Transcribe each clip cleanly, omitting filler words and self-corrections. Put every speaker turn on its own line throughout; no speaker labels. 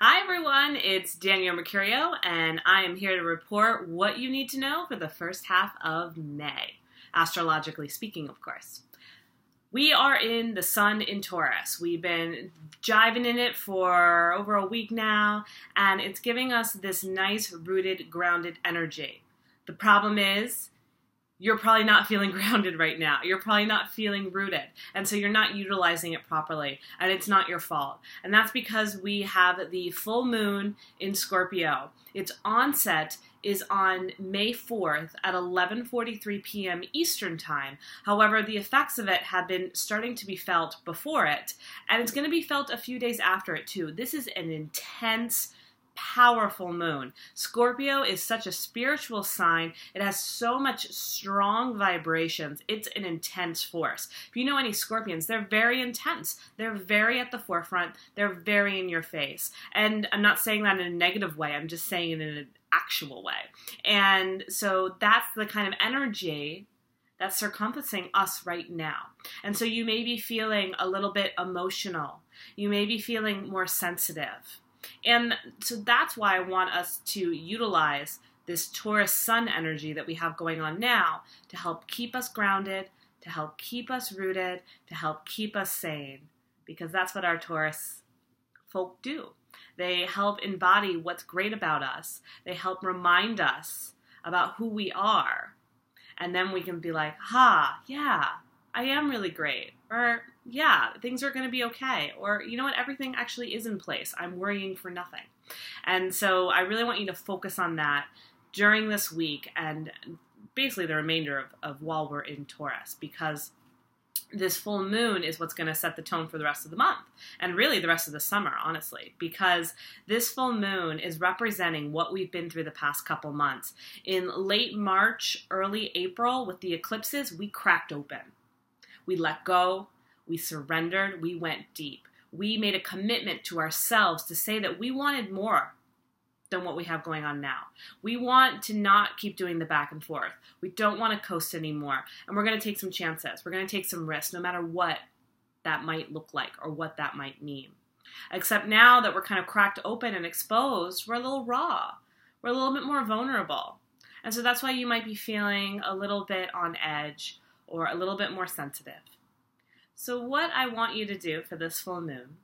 Hi everyone, it's Danielle Mercurio, and I am here to report what you need to know for the first half of May, astrologically speaking, of course. We are in the sun in Taurus. We've been jiving in it for over a week now, and it's giving us this nice, rooted, grounded energy. The problem is, you're probably not feeling grounded right now. You're probably not feeling rooted. And so you're not utilizing it properly. And it's not your fault. And that's because we have the full moon in Scorpio. Its onset is on May 4th at 11:43 p.m. Eastern Time. However, the effects of it have been starting to be felt before it. And it's going to be felt a few days after it too. This is an intense, powerful moon. Scorpio is such a spiritual sign. It has so much strong vibrations. It's an intense force. If you know any Scorpions, they're very intense. They're very at the forefront. They're very in your face. And I'm not saying that in a negative way. I'm just saying it in an actual way. And so that's the kind of energy that's circumferencing us right now. And so you may be feeling a little bit emotional. You may be feeling more sensitive. And so that's why I want us to utilize this Taurus sun energy that we have going on now to help keep us grounded, to help keep us rooted, to help keep us sane, because that's what our Taurus folk do. They help embody what's great about us. They help remind us about who we are. And then we can be like, yeah, I am really great. Or, yeah, things are going to be okay. Or, you know what, everything actually is in place. I'm worrying for nothing. And so I really want you to focus on that during this week and basically the remainder of while we're in Taurus, because this full moon is what's going to set the tone for the rest of the month and really the rest of the summer, honestly, because this full moon is representing what we've been through the past couple months. In late March, early April, with the eclipses, we cracked open. We let go, we surrendered, we went deep. We made a commitment to ourselves to say that we wanted more than what we have going on now. We want to not keep doing the back and forth. We don't want to coast anymore. And we're going to take some chances. We're going to take some risks, no matter what that might look like or what that might mean. Except now that we're kind of cracked open and exposed, we're a little raw. We're a little bit more vulnerable. And so that's why you might be feeling a little bit on edge or a little bit more sensitive. So what I want you to do for this full moon,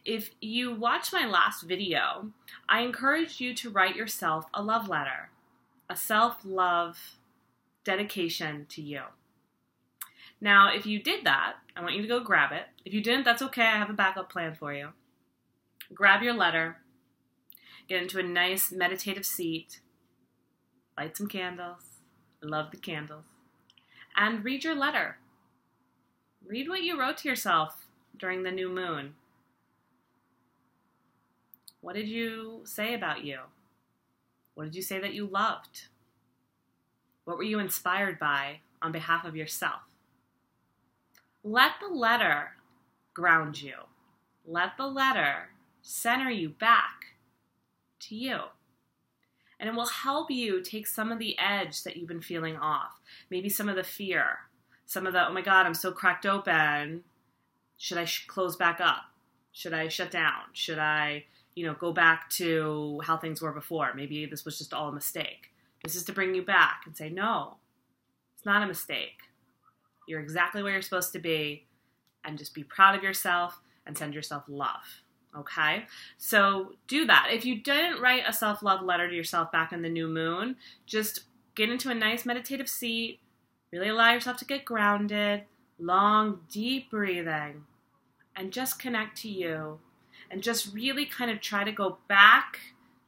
if you watched my last video, I encouraged you to write yourself a love letter, a self-love dedication to you. Now, if you did that, I want you to go grab it. If you didn't, that's okay. I have a backup plan for you. Grab your letter, get into a nice meditative seat, light some candles. I love the candles. And read your letter. Read what you wrote to yourself during the new moon. What did you say about you? What did you say that you loved? What were you inspired by on behalf of yourself? Let the letter ground you. Let the letter center you back to you. And it will help you take some of the edge that you've been feeling off. Maybe some of the fear. Some of the, oh my God, I'm so cracked open. Should I close back up? Should I shut down? Should I, go back to how things were before? Maybe this was just all a mistake. This is to bring you back and say, no, it's not a mistake. You're exactly where you're supposed to be, and just be proud of yourself and send yourself love. Okay? So do that. If you didn't write a self-love letter to yourself back in the new moon, just get into a nice meditative seat, really allow yourself to get grounded, long, deep breathing, and just connect to you. And just really kind of try to go back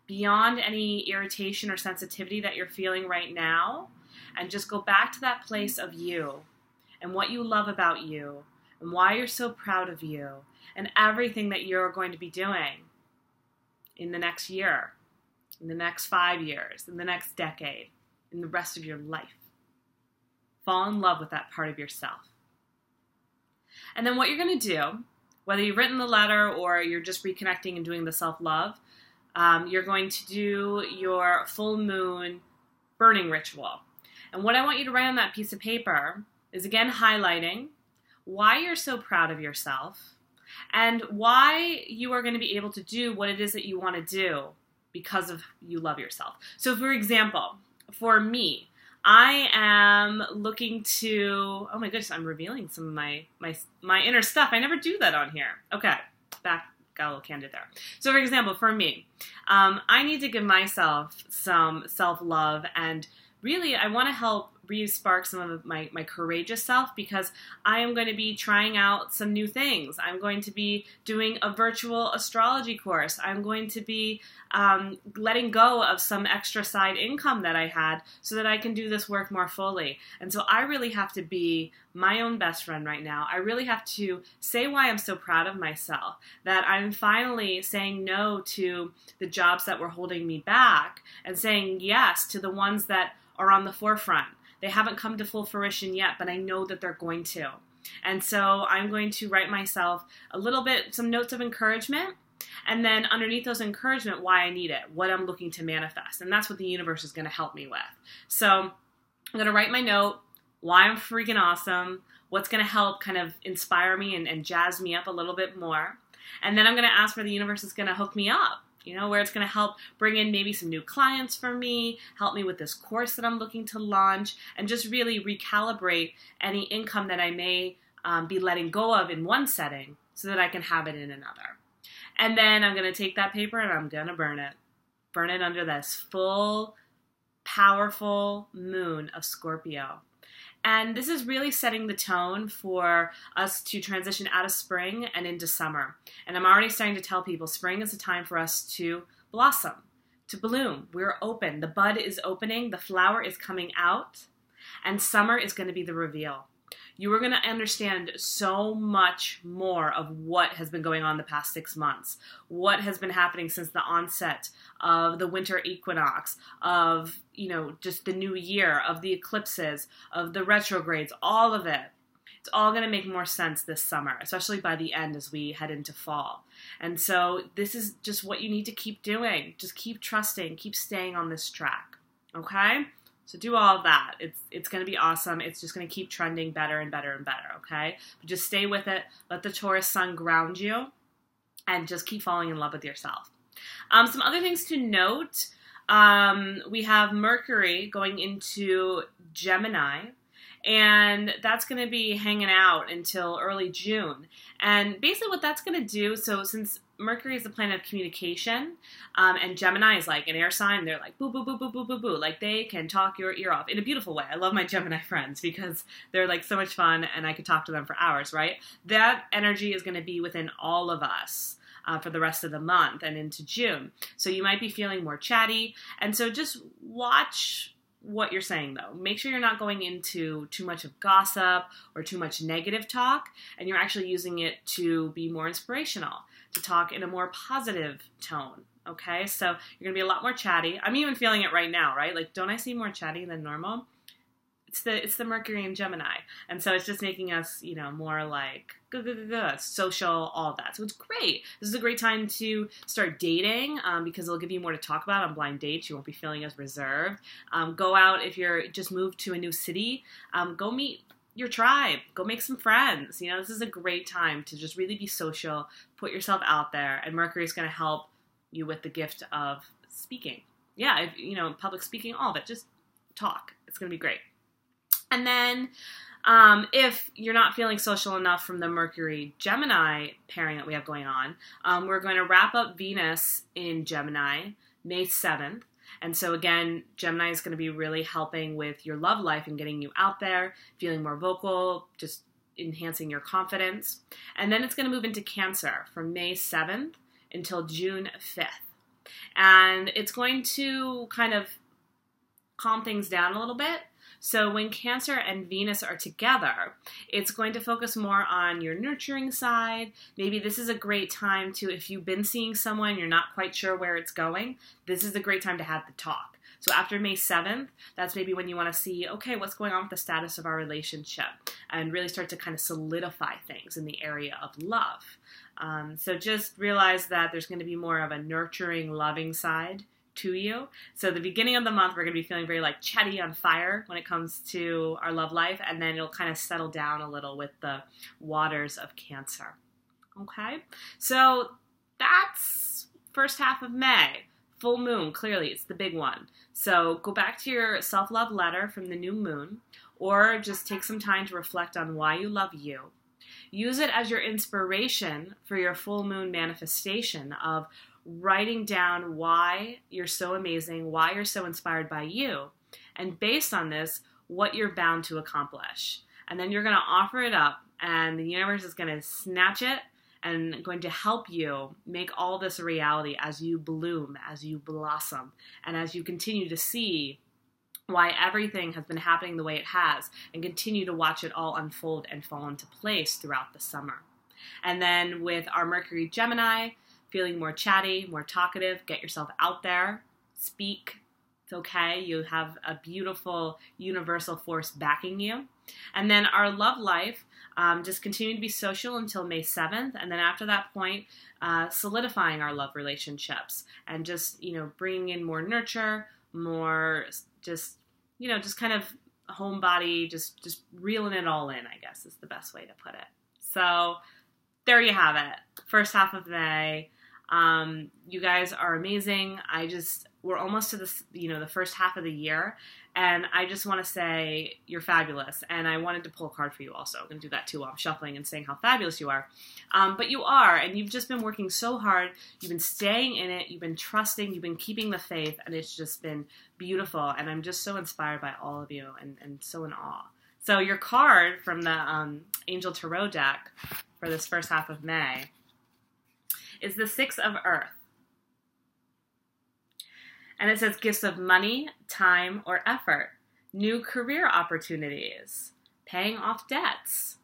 beyond any irritation or sensitivity that you're feeling right now, and just go back to that place of you and what you love about you and why you're so proud of you and everything that you're going to be doing in the next year, in the next 5 years, in the next decade, in the rest of your life. Fall in love with that part of yourself. And then what you're going to do, whether you've written the letter or you're just reconnecting and doing the self-love, you're going to do your full moon burning ritual. And what I want you to write on that piece of paper is, again, highlighting why you're so proud of yourself and why you are going to be able to do what it is that you want to do because of you love yourself. So for example, for me, I am looking to, oh my goodness, I'm revealing some of my inner stuff. I never do that on here. Okay, got a little candid there. So for example, for me, I need to give myself some self-love, and really I want to help re-spark some of my courageous self, because I am going to be trying out some new things. I'm going to be doing a virtual astrology course. I'm going to be letting go of some extra side income that I had so that I can do this work more fully. And so I really have to be my own best friend right now. I really have to say why I'm so proud of myself, that I'm finally saying no to the jobs that were holding me back and saying yes to the ones that are on the forefront. They haven't come to full fruition yet, but I know that they're going to. And so I'm going to write myself a little bit, some notes of encouragement, and then underneath those encouragement, why I need it, what I'm looking to manifest. And that's what the universe is going to help me with. So I'm going to write my note, why I'm freaking awesome, what's going to help kind of inspire me and jazz me up a little bit more. And then I'm going to ask where the universe is going to hook me up. You know, where it's going to help bring in maybe some new clients for me, help me with this course that I'm looking to launch, and just really recalibrate any income that I may be letting go of in one setting so that I can have it in another. And then I'm going to take that paper and I'm going to burn it. Burn it under this full, powerful moon of Scorpio. And this is really setting the tone for us to transition out of spring and into summer. And I'm already starting to tell people spring is a time for us to blossom, to bloom. We're open. The bud is opening. The flower is coming out. And summer is going to be the reveal. You are going to understand so much more of what has been going on the past 6 months, what has been happening since the onset of the winter equinox, of, just the new year, of the eclipses, of the retrogrades, all of it. It's all going to make more sense this summer, especially by the end as we head into fall. And so this is just what you need to keep doing. Just keep trusting, keep staying on this track. Okay? So do all of that. It's going to be awesome. It's just going to keep trending better and better and better, okay? But just stay with it. Let the Taurus sun ground you, and just keep falling in love with yourself. Some other things to note. We have Mercury going into Gemini, and that's going to be hanging out until early June. And basically what that's going to do, so since Mercury is the planet of communication, and Gemini is like an air sign. They're like, boo, boo, boo, boo, boo, boo, boo. Like, they can talk your ear off in a beautiful way. I love my Gemini friends because they're like so much fun and I could talk to them for hours, right? That energy is going to be within all of us for the rest of the month and into June. So you might be feeling more chatty. And so just watch what you're saying, though. Make sure you're not going into too much of gossip or too much negative talk, and you're actually using it to be more inspirational, to talk in a more positive tone, okay? So you're going to be a lot more chatty. I'm even feeling it right now, right? Like, don't I seem more chatty than normal? It's the Mercury in Gemini. And so it's just making us, more like social, all that. So it's great. This is a great time to start dating because it'll give you more to talk about on blind dates. You won't be feeling as reserved. Go out if you're just moved to a new city. Go meet your tribe. Go make some friends. This is a great time to just really be social, put yourself out there, and Mercury is going to help you with the gift of speaking. Yeah, public speaking, all of it. Just talk. It's going to be great. And then if you're not feeling social enough from the Mercury-Gemini pairing that we have going on, we're going to wrap up Venus in Gemini May 7th. And so again, Gemini is going to be really helping with your love life and getting you out there, feeling more vocal, just enhancing your confidence. And then it's going to move into Cancer from May 7th until June 5th. And it's going to kind of calm things down a little bit. So when Cancer and Venus are together, it's going to focus more on your nurturing side. Maybe this is a great time to, if you've been seeing someone, you're not quite sure where it's going, this is a great time to have the talk. So after May 7th, that's maybe when you want to see, okay, what's going on with the status of our relationship, and really start to kind of solidify things in the area of love. So just realize that there's going to be more of a nurturing, loving side to you. So the beginning of the month, we're going to be feeling very like chatty on fire when it comes to our love life, and then it'll kind of settle down a little with the waters of Cancer. Okay? So that's first half of May. Full moon, clearly, it's the big one. So go back to your self-love letter from the new moon, or just take some time to reflect on why you love you. Use it as your inspiration for your full moon manifestation of writing down why you're so amazing, why you're so inspired by you, and based on this, what you're bound to accomplish. And then you're going to offer it up, and the universe is going to snatch it and going to help you make all this a reality as you bloom, as you blossom, and as you continue to see why everything has been happening the way it has, and continue to watch it all unfold and fall into place throughout the summer. And then with our Mercury Gemini, feeling more chatty, more talkative, get yourself out there, speak. It's okay. You have a beautiful universal force backing you. And then our love life, just continue to be social until May 7th. And then after that point, solidifying our love relationships and just, bringing in more nurture, more just kind of homebody, just reeling it all in, I guess is the best way to put it. So there you have it. First half of May. You guys are amazing. We're almost to this, the first half of the year, and I just want to say you're fabulous. And I wanted to pull a card for you also. I'm going to do that too while I'm shuffling and saying how fabulous you are. But you are, and you've just been working so hard. You've been staying in it. You've been trusting. You've been keeping the faith, and it's just been beautiful. And I'm just so inspired by all of you and so in awe. So your card from the Angel Tarot deck for this first half of May is the Six of Earth. And it says gifts of money, time, or effort, new career opportunities, paying off debts.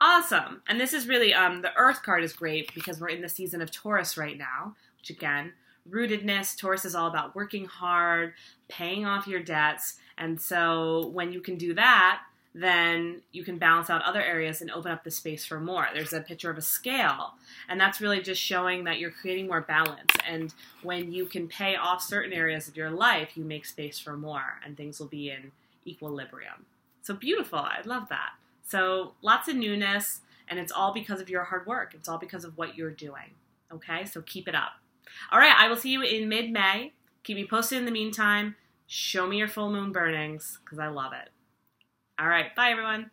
Awesome. And this is really, the Earth card is great because we're in the season of Taurus right now, which again, rootedness. Taurus is all about working hard, paying off your debts. And so when you can do that, then you can balance out other areas and open up the space for more. There's a picture of a scale, and that's really just showing that you're creating more balance. And when you can pay off certain areas of your life, you make space for more, and things will be in equilibrium. So beautiful. I love that. So lots of newness, and it's all because of your hard work. It's all because of what you're doing. Okay? So keep it up. All right. I will see you in mid-May. Keep me posted in the meantime. Show me your full moon burnings, because I love it. All right. Bye, everyone.